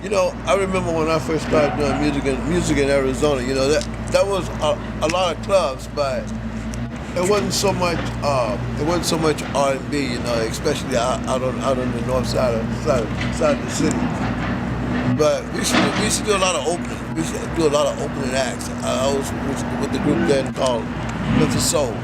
I remember when I first started doing music in Arizona. That was a lot of clubs, but it wasn't so much. It wasn't so much R&B. Especially out on the north side of the city. But we used to do a lot of opening. We used to do a lot of opening acts. I was with the group then called With the Soul.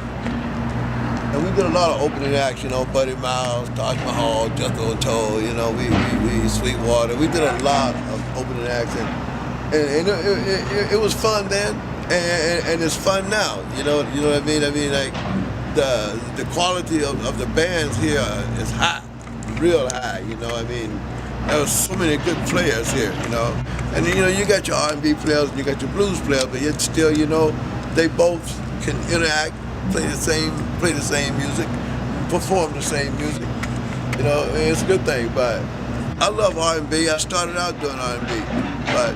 And we did a lot of opening acts, Buddy Miles, Taj Mahal, Jethro Tull, we Sweetwater. We did a lot of opening acts, and it was fun then, and it's fun now. You know what I mean? I mean, like the quality of the bands here is high, real high. I mean, there was so many good players here, and you got your R&B players and you got your blues players, but yet still, they both can interact, play the same music, perform the same music. It's a good thing. But I love R&B. I started out doing R&B, but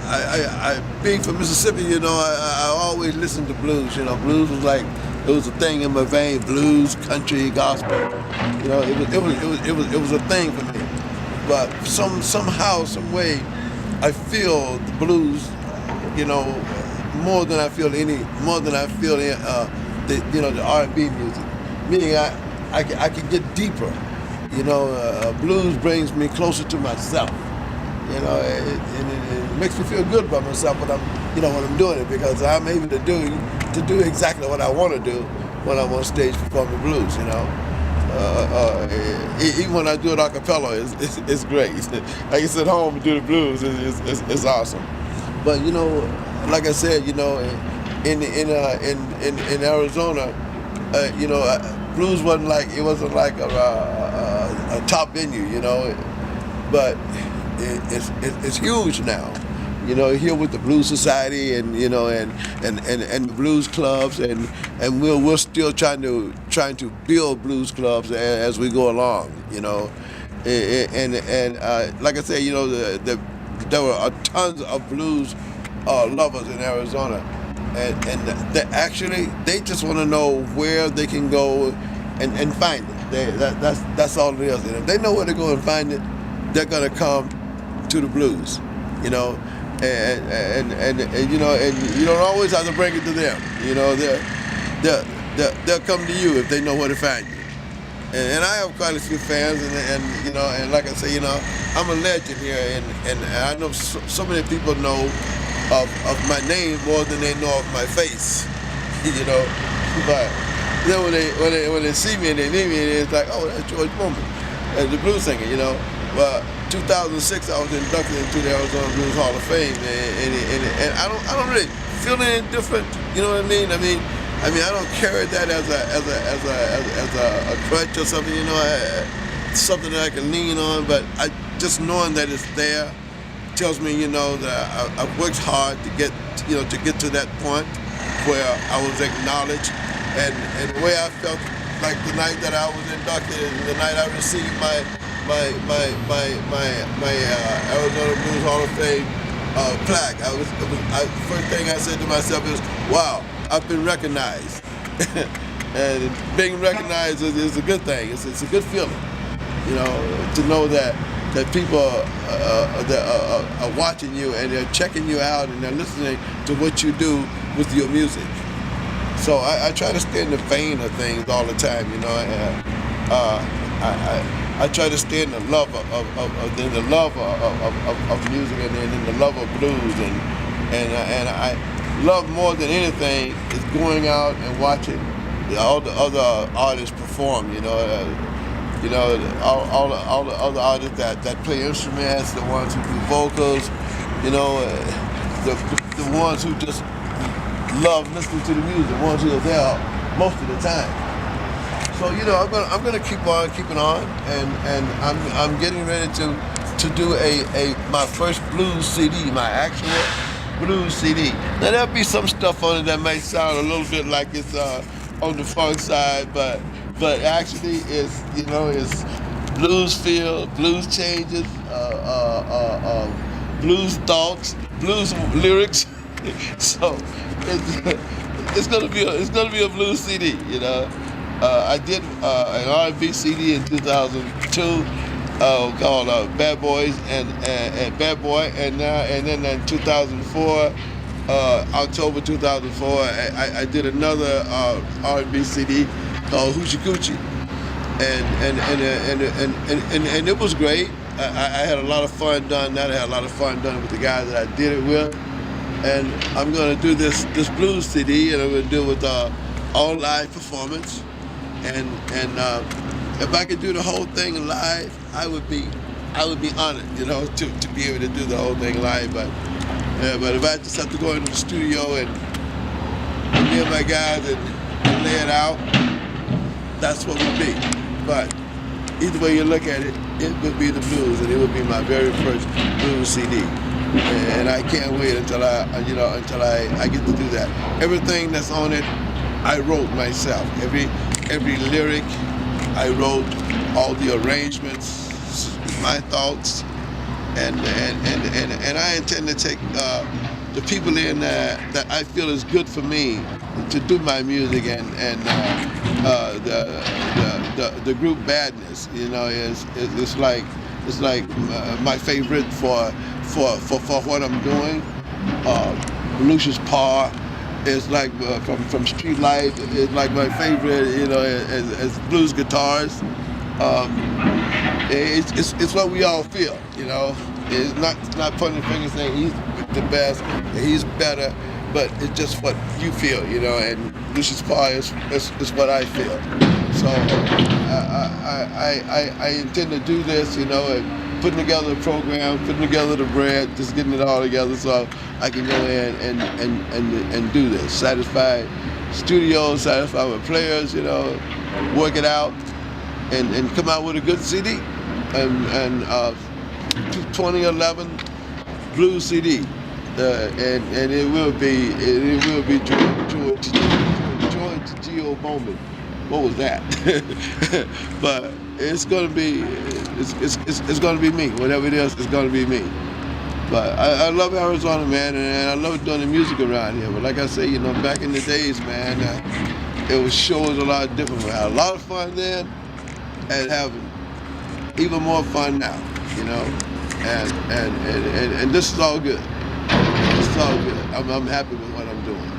I being from Mississippi, I always listened to blues. Blues was like it was a thing in my vein. Blues, country, gospel. It was a thing for me. But somehow, some way, I feel the blues, more than I feel the R&B music. Meaning I can get deeper. Blues brings me closer to myself. It makes me feel good about myself when I'm doing it, because I'm able to do exactly what I want to do when I'm on stage performing blues. Even when I do it a cappella, it's great. I can sit home and do the blues. It's awesome. But like I said, in Arizona, blues wasn't like a top venue, but it's huge now. Here with the Blues Society and and the blues clubs, and we're still trying to build blues clubs as we go along. And like I said, there were tons of blues lovers in Arizona, and they just want to know where they can go and find it. That's all it is. And if they know where to go and find it, they're gonna come to the blues. And you don't always have to bring it to them. They'll come to you if they know where to find you. And I have quite a few fans, and like I say, I'm a legend here, and I know so many people know of my name more than they know of my face. But then when they see me and they meet me, it's like, oh, that's George Bowman, the blues singer. Well, 2006, I was inducted into the Arizona Blues Hall of Fame, and I don't really feel any different. You know what I mean? I mean, I don't carry that as a crutch or something. Something that I can lean on. But I just knowing that it's there tells me, that I've worked hard to get to that point where I was acknowledged, and the way I felt like the night that I was inducted, and the night I received my Arizona Blues Hall of Fame plaque. First thing I said to myself is, "Wow, I've been recognized." And being recognized is a good thing. It's a good feeling, to know that people are watching you and they're checking you out and they're listening to what you do with your music. So I try to stay in the vein of things all the time, I try to stay in the love of music, and in the love of blues, and I love more than anything is going out and watching all the other artists perform. All the other artists that play instruments, the ones who do vocals, the ones who just love listening to the music, the ones who are there most of the time. So I'm gonna keep on keeping on, and I'm getting ready to do my first blues CD, my actual blues CD. Now there'll be some stuff on it that might sound a little bit like it's on the funk side, but actually it's blues feel, blues changes, blues thoughts, blues lyrics. So it's gonna be a blues CD. I did an R&B CD in 2002, called Bad Boys and Bad Boy, and then in 2004, October 2004, I did another R&B CD called Hoochie Coochie, and it was great. I had a lot of fun doing that. I had a lot of fun doing it with the guys that I did it with, and I'm gonna do this blues CD, and I'm gonna do it with all live performance, and if I could do the whole thing live, I would be honored, to be able to do the whole thing live. But if I just have to go into the studio and me and my guys and lay it out, that's what it would be. But either way you look at it, it would be the blues, and it would be my very first blues CD. And I can't wait until I get to do that. Everything that's on it, I wrote myself. Every lyric, I wrote all the arrangements, my thoughts, and I intend to take the people in that I feel is good for me to do my music, and the group Badness, is like my favorite for what I'm doing. Lucius Parr is like from Street Life is like my favorite, as blues guitars. It's what we all feel, It's not pointing fingers saying he's the best, he's better, but it's just what you feel, And Lucius Parr is what I feel. So I intend to do this, and putting together a program, putting together the bread, just getting it all together so I can go in and do this. Satisfy studios, satisfy my players, work it out, and come out with a good CD, and 2011 blues CD, and it will be George G.O. Bowman. What was that? But it's gonna be me. Whatever it is, it's gonna be me. But I love Arizona, man, and I love doing the music around here. But like I say, back in the days, man, it was sure a lot different. We had a lot of fun then, and having even more fun now, And this is all good. This is all good. I'm happy with what I'm doing.